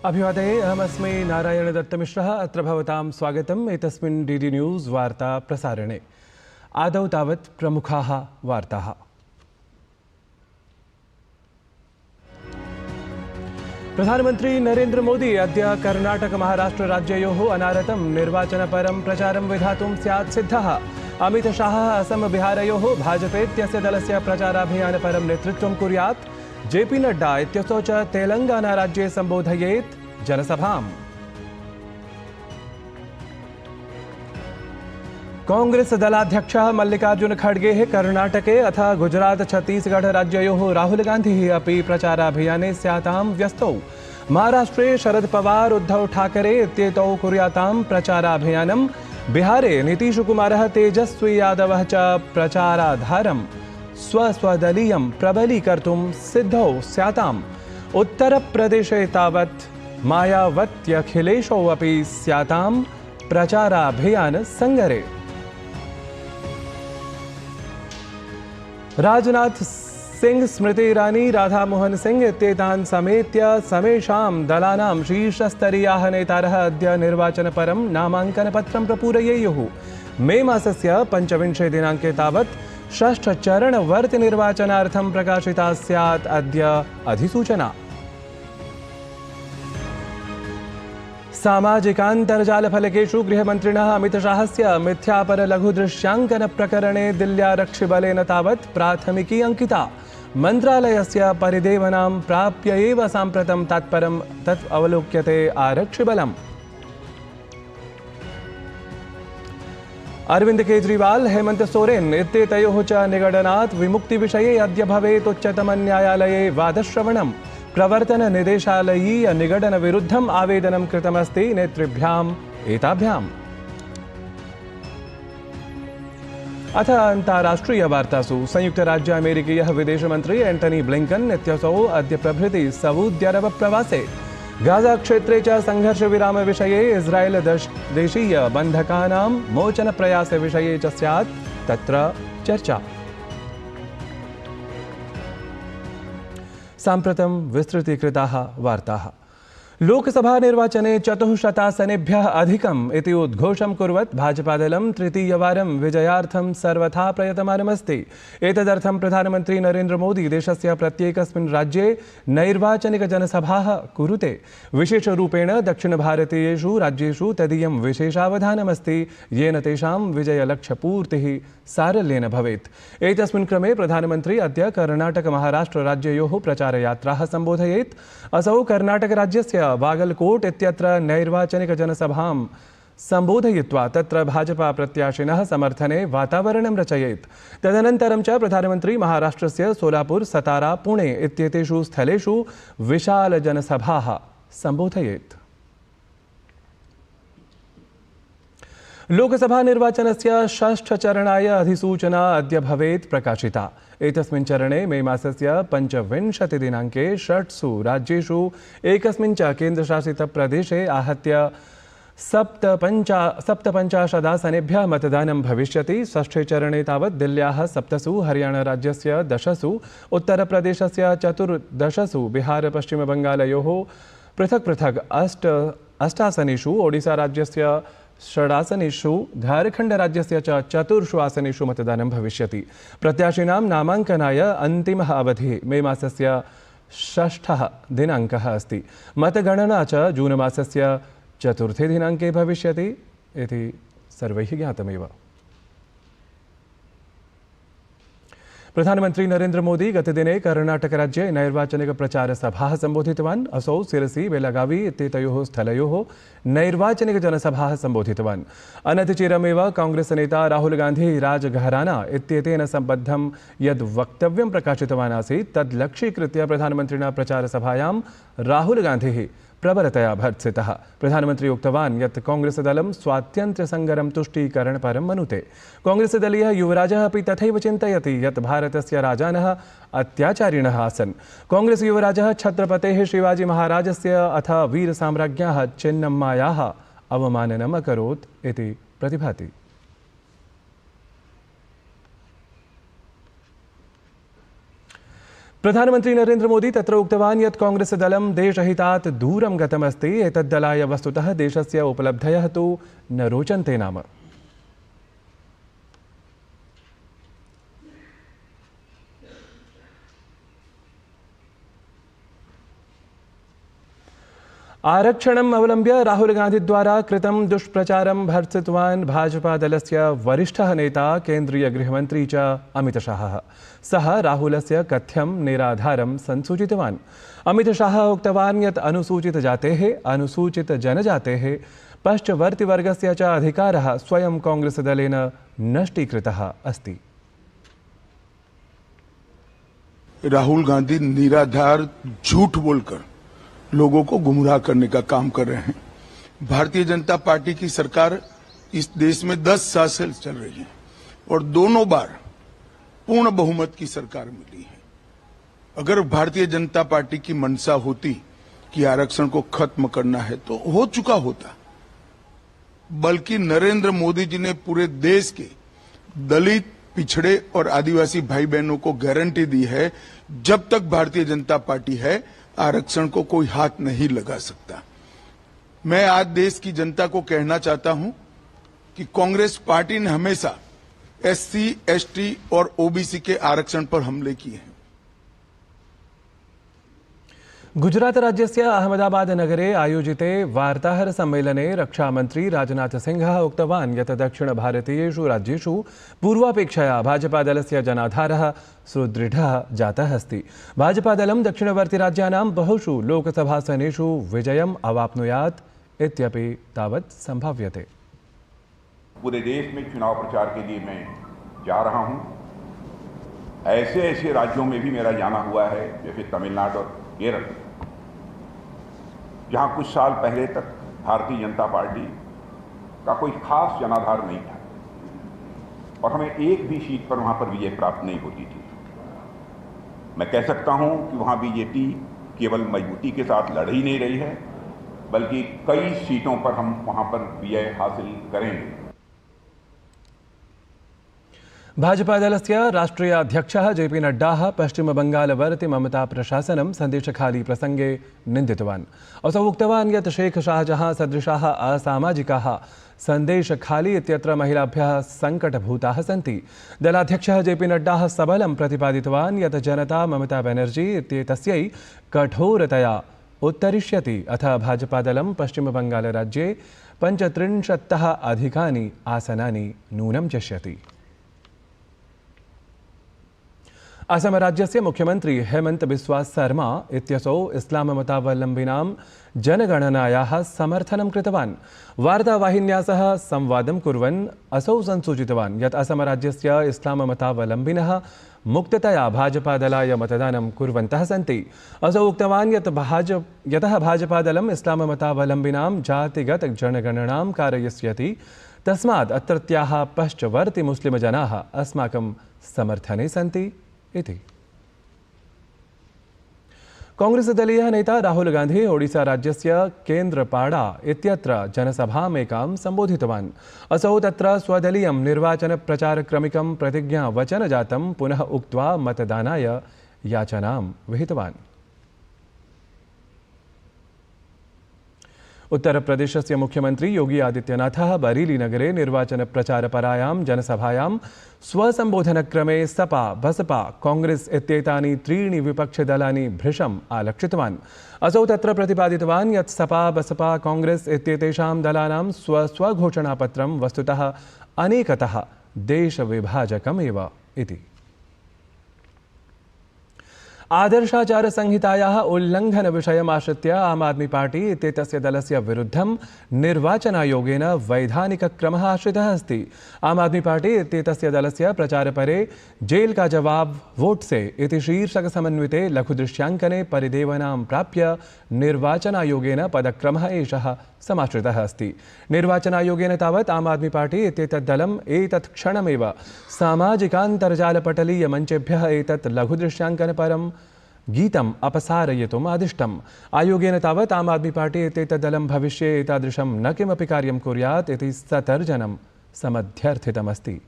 अभिवादये, अहमस्मि नारायण दत्तमिश्रः। अत्र भवतां स्वागतम् एतस्मिन् डीडी न्यूज़ वार्ता प्रसारणे। आदौ तावत् प्रमुखाः वार्ताः। प्रधानमन्त्री नरेन्द्र मोदी अद्य कर्णाटक महाराष्ट्र राज्ययोः अनारतं निर्वाचनपरं प्रचारं विधातुं स्यात् सिद्धः। अमित शाहः असम बिहारयोः भाजपेत्यस्य दलस्य प्रचाराभियानपरं नेतृत्वं कुर्यात्। जेपी नड्डा इत्यसौ च तेलंगाना राज्ये संबोधयेत् जनसभाम्। कांग्रेस दलाध्यक्षः मल्लिकार्जुन खड़गे कर्णाटके अथ गुजरात छत्तीसगढ़ राज्ययोः राहुल गान्धिः अपि प्रचाराभियाने स्यातां व्यस्तौ। महाराष्ट्रे शरद पवार उद्धव ठाकरे इत्येतौ कुर्यातां प्रचाराभियानं। बिहारे नीतीश कुमारः तेजस्वी यादवः च प्रचाराधारं स्वस्वदलीयं प्रबलीकर्तुं सिद्धौ स्याताम्। उत्तरप्रदेशे तावत् मायावत्यखिलेशौ अपि स्यातां प्रचाराभियान संगरे। राजनाथ सिंह, स्मृति ईरानी, राधा मोहन सिंह इत्येतान् समेत्य समेषां दलानां शीर्षस्तरीयाः नेतारः अद्य निर्वाचनपरं नामाङ्कनपत्रं प्रपूरयेयुः। मे मासस्य 25 दिनाङ्के तावत् षष्ठचरणवर्ति निर्वाचनार्थं प्रकाशिता स्यात् अद्य अधिसूचना। सामाजिकान्तर्जालफलकेषु गृहमन्त्रिणः अमितशाहस्य मिथ्यापरलघुदृश्याङ्कनप्रकरणे दिल्ल्यारक्षिबलेन तावत् प्राथमिकी अंकिता। मन्त्रालयस्य परिदेवनां प्राप्य एव साम्प्रतं तत्परं तत् अवलोक्यते आरक्षिबलम्। अरविंद केजरीवाल, हेमंत सोरेन इत्येतयोः च निगडनात् विमुक्तिविषये अद्य भवेत् उच्चतमन्यायालये वादश्रवणम्। प्रवर्तन निदेशालयीय निगडन विरुद्धम् आवेदनं कृतमस्ति नेतृभ्याम् एताभ्याम्। अथ अन्ताराष्ट्रिय वार्तासु संयुक्त राज्य अमेरिकीयः विदेशमन्त्री एंटनी ब्लिंकन इत्यसौ अद्य प्रभृति सऊदी अरब प्रवासे। गाजा क्षेत्रे च संघर्ष विराम विषये इस्राएल देशीय बन्धकानां मोचन प्रयास विषये च स्यात् तत्र चर्चा। साम्प्रतं विस्तृतीकृताः वार्ताः। लोकसभा निर्वाचने 400 अधिकम् इति उद्घोषं कुर्वत् भाजपादलं तृतीयवारं विजयार्थं सर्वथा प्रयतमानमस्ति। एतदर्थं प्रधानमन्त्री नरेन्द्र मोदी देशस्य प्रत्येकस्मिन् राज्ये नैर्वाचनिकजनसभाः कुरुते। विशेषरूपेण दक्षिणभारतीयेषु राज्येषु तदीयं विशेषावधानमस्ति, येन तेषां विजयलक्ष्यपूर्तिः सारल्येन भवेत्। एतस्मिन् क्रमे प्रधानमन्त्री अद्य कर्णाटक महाराष्ट्र राज्ययोः प्रचारयात्राः सम्बोधयेत्। असौ कर्णाटकराज्यस्य बागलकोट इत्यत्र नैर्वाचनिकजनसभां सम्बोधयित्वा तत्र भाजपा प्रत्याशिनः समर्थने वातावरणं रचयेत्। तदनन्तरं च प्रधानमन्त्री महाराष्ट्रस्य सोलापुर, सतारा, पुणे इत्येतेषु स्थलेषु विशालजनसभाः सम्बोधयेत्। लोकसभा निर्वाचनस्य षष्ठचरणाय अधिसूचना अद्य भवेत् प्रकाशिता। एतस्मिन् चरणे मे मासस्य 25 दिनाङ्के 6 राज्येषु एकस्मिन् च केन्द्रशासितप्रदेशे आहत्य 57 आसनेभ्यः मतदानं भविष्यति। षष्ठे चरणे तावत् दिल्ल्याः 7, हरियाणाराज्यस्य 10, उत्तरप्रदेशस्य 14, बिहार पश्चिमबङ्गालयोः पृथक् पृथक् 8 आसनेषु, ओडिसाराज्यस्य 6 आसनेषु, झारखण्डराज्यस्य च 4 आसनेषु मतदानं भविष्यति। प्रत्याशिनां नामाङ्कनाय अन्तिमः अवधिः मे मासस्य 6 दिनाङ्कः अस्ति। मतगणना च जून मासस्य 4 दिनाङ्के भविष्यति इति सर्वैः ज्ञातमेव। प्रधानमन्त्री नरेन्द्र मोदी गतदिने कर्णाटकराज्ये नैर्वाचनिकप्रचारसभाः सम्बोधितवान्। असौ सिरसी, बेलगावी इत्येतयोः स्थलयोः नैर्वाचनिकजनसभाः सम्बोधितवान्। अनतिचिरमेव कांग्रेस नेता राहुल गान्धी राजघराना इत्येतेन सम्बद्धं यद् वक्तव्यं प्रकाशितवान् आसीत् तद् लक्ष्यीकृत्य प्रधानमन्त्रिणा प्रचारसभायां राहुल गान्धिः प्रबलतया भर्त्सितः। प्रधानमन्त्री उक्तवान् यत् कांग्रेसदलं स्वातन्त्र्यसङ्गरं तुष्टीकरणपरं मनुते। कांग्रेसदलीयः युवराजः अपि तथैव चिन्तयति यत् भारतस्य राजानः अत्याचारिणः आसन्। कांग्रेस युवराजः छत्रपतेः शिवाजी महाराजस्य अथ वीरसाम्राज्ञ्याः चेन्नम्मायाः अवमाननम् अकरोत् इति प्रतिभाति। प्रधानमंत्री नरेंद्र मोदी तत्र उक्तवान् यत् कांग्रेसदलं देशहितात् दूरं गतमस्ति। एतद्दलाय वस्तुतः देशस्य उपलब्धयः तु न रोचन्ते नाम। आरक्षणम् अवलम्ब्य राहुल गांधी द्वारा कृतं दुष्प्रचारं भर्त्सितवान् भाजपा दलस्य वरिष्ठः नेता केन्द्रीय गृहमन्त्री च अमितशाहः। सः राहुलस्य कथ्यं निराधारं संसूचितवान्। अमितशाहः उक्तवान् यत् अनुसूचितजातेः अनुसूचितजनजातेः पश्चवर्तिवर्गस्य च अधिकारः स्वयं कांग्रेसदलेन नष्टीकृतः अस्ति। राहुल गांधी निराधार झूठ बोलकर लोगों को गुमराह करने का काम कर रहे हैं। भारतीय जनता पार्टी की सरकार इस देश में 10 साल से चल रही है और दोनों बार पूर्ण बहुमत की सरकार मिली है। अगर भारतीय जनता पार्टी की मंशा होती कि आरक्षण को खत्म करना है तो हो चुका होता, बल्कि नरेंद्र मोदी जी ने पूरे देश के दलित, पिछड़े और आदिवासी भाई बहनों को गारंटी दी है, जब तक भारतीय जनता पार्टी है आरक्षण को कोई हाथ नहीं लगा सकता। मैं आज देश की जनता को कहना चाहता हूं कि कांग्रेस पार्टी ने हमेशा SC, ST और OBC के आरक्षण पर हमले किए हैं। गुजरात राज्यस्य अहमदाबाद नगरे आयोजिते वार्ताहर सम्मेलने रक्षामंत्री राजनाथ सिंहः उक्तवान् यत् दक्षिण भारतीयेषु राज्येषु पूर्वापेक्षया भाजपादलस्य जनाधारः सुदृढः जातः अस्ति। भाजपादलं दक्षिणवर्तिराज्यानां बहुषु लोकसभासनेषु विजयम् अवाप्नुयात् इत्यपि तावत् संभाव्यते। पूरे देश में चुनाव प्रचार के लिए मैं जा रहा हूं। ऐसे राज्यों में भी मेरा जाना हुआ है, जैसे तमिलनाडु और केरल, जहां कुछ साल पहले तक भारतीय जनता पार्टी का कोई खास जनाधार नहीं था और हमें एक भी सीट पर वहां पर विजय प्राप्त नहीं होती थी। मैं कह सकता हूं कि वहां बीजेपी केवल मजबूती के साथ लड़ ही नहीं रही है, बल्कि कई सीटों पर हम वहां पर विजय हासिल करेंगे। भाजपादलस्य राष्ट्रीय अध्यक्षः JP नड्डाः पश्चिमबङ्गालवर्ति ममता प्रशासनं सन्देशखाली प्रसङ्गे निन्दितवान्। असौ उक्तवान् यत् शेख शाहजहाँ सदृशाः असामाजिकाः सन्देशखाली इत्यत्र महिलाभ्यः सङ्कटभूताः सन्ति। दलाध्यक्षः JP नड्डाः सबलं प्रतिपादितवान् यत् जनता ममता बनर्जी इत्येतस्यै कठोरतया उत्तरिष्यति। अथ भाजपादलं पश्चिमबङ्गालराज्ये 35तः अधिकानि आसनानि नूनं चिष्यति। असम राज्यस्य मुख्यमंत्री हेमंत बिस्वा शर्मा इत्यसौ इस्लाममतावलम्बिनां जनगणनायाः समर्थनं कृतवान्। वार्तावाहिन्या सह संवादं कुर्वन् असौ संसूचितवान् यत् असमराज्यस्य इस्लाममतावलम्बिनः मुक्ततया भाजपादलाय मतदानं कुर्वन्तः सन्ति। असौ उक्तवान् यतः भाजपादलम् इस्लाममतावलम्बिनां जातिगत जनगणनां कारयिष्यति, तस्मात् अत्रत्याः पश्चवर्ति मुस्लिमजनाः अस्माकं समर्थने सन्ति इति। कांग्रेसदलीयः नेता राहुल गांधी ओडिसा राज्यस्य केन्द्रपाड़ा इत्यत्र जनसभामेकां सम्बोधितवान्। असौ तत्र स्वदलीयं निर्वाचनप्रचारक्रमिकं प्रतिज्ञावचनजातं पुनः उक्त्वा मतदानाय याचनां विहितवान्। उत्तर प्रदेशस्य मुख्यमंत्री योगी आदित्यनाथः बरेली नगरे निर्वाचनप्रचारपरायां जनसभायां स्वसंबोधनक्रमे सपा, बसपा, कांग्रेस इत्येतानि त्रीणि विपक्षदलानि भृशम् आलक्षितवान्। असौ तत्र प्रतिपादितवान् यत् सपा, बसपा, कांग्रेस इत्येतेषां दलानां स्वघोषणापत्रं वस्तुतः अनेकतः देशविभाजकमेव इति। आदर्शाचार संहितायाः उल्लंघन विषयमाश्रित्य आम आदमी पार्टी इत्येतस्य दलस्य विरुद्धं निर्वाचनायोगेन वैधानिकक्रमः आश्रितः अस्ति। आम आदमी पार्टी इत्येतस्य दलस्य प्रचारपरे जेल का जवाब वोट से इति शीर्षकसमन्विते लघुदृश्याङ्कने परिदेवनां प्राप्य निर्वाचनायोगेन पदक्रमः एषः समाश्रितः अस्ति। निर्वाचनायोगेन तावत् आम आदमी पार्टी इत्येतद्दलम् एतत् क्षणमेव सामाजिकान्तर्जालपटलीय मञ्चेभ्यः एतत् लघुदृश्याङ्कनपरं गीतम् अपसारयितुम् आदिष्टम्। आयोगेन तावत् आम आदमी पार्टी इत्येतद्दलं भविष्ये एतादृशं न किमपि कार्यं कुर्यात् इति सतर्जनं समध्यर्थितमस्ति।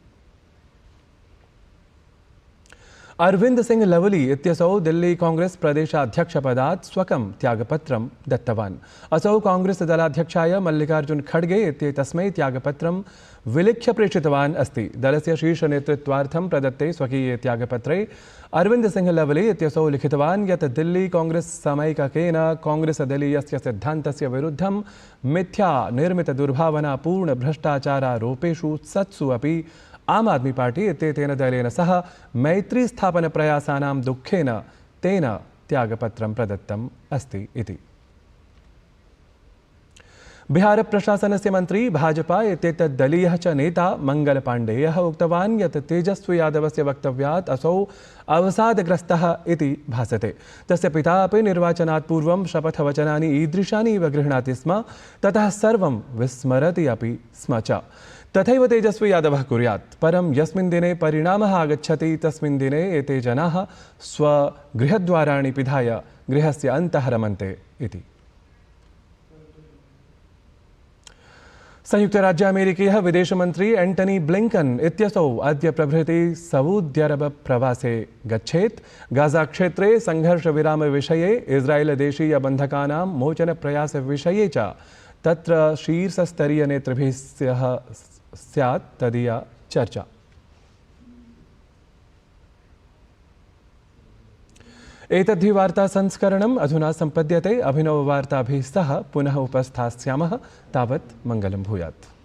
अरविंद सिंह लवली इत्यसौ दिल्ली कांग्रेस प्रदेशाध्यक्षपदात् स्वकं त्यागपत्रं दत्तवान्। असौ कांग्रेस दलाध्यक्षाय मल्लिकार्जुन खड़गे इत्येतस्मै त्यागपत्रं विलिख्य प्रेषितवान् अस्ति। दलस्य शीर्षनेतृत्वार्थं प्रदत्ते स्वकीये त्यागपत्रे अरविंद सिंह लवली इत्यसौ लिखितवान् यत् दिल्ली कांग्रेस समैककेन कांग्रेसदलीयस्य सिद्धान्तस्य विरुद्धं मिथ्या निर्मितदुर्भावनापूर्ण भ्रष्टाचारारोपेषु सत्सु अपि आम आदमी पार्टी इत्येतेन दलेन सह मैत्री स्थापन प्रयासानां दुःखेन तेन त्यागपत्रं प्रदत्तम् अस्ति इति। बिहार प्रशासनस्य मन्त्री भाजपा इत्येतत् दलीयः च नेता मंगल पाण्डेयः उक्तवान् यत् तेजस्वी यादवस्य वक्तव्यात् असौ अवसादग्रस्तः इति भासते। तस्य पिता अपि निर्वाचनात् पूर्वं शपथवचनानि ईदृशानि इव गृह्णाति स्म, ततः सर्वं विस्मरति अपि स्म च। तथैव तेजस्वी यादवः कुर्यात्, परं यस्मिन् दिने परिणामः आगच्छति तस्मिन् दिने एते जनाः स्वगृहद्वाराणि पिधाय गृहस्य अन्तः रमन्ते इति। संयुक्तराज्य अमेरिकीयः विदेशमन्त्री एंटनी ब्लिंकन इत्यसौ अद्य प्रभृति सऊदी अरब प्रवासे गच्छेत्। गाजा क्षेत्रे संघर्षविरामविषये इस्राएलदेशीय बन्धकानां मोचनप्रयासविषये च तत्र शीर्षस्तरीयनेतृभिः सह स्यात् तदीया चर्चा। एतद्धि वार्ता संस्करणम् अधुना सम्पद्यते। अभिनववार्ताभिः सह पुनः उपस्थास्यामः। तावत् मङ्गलं भूयात्।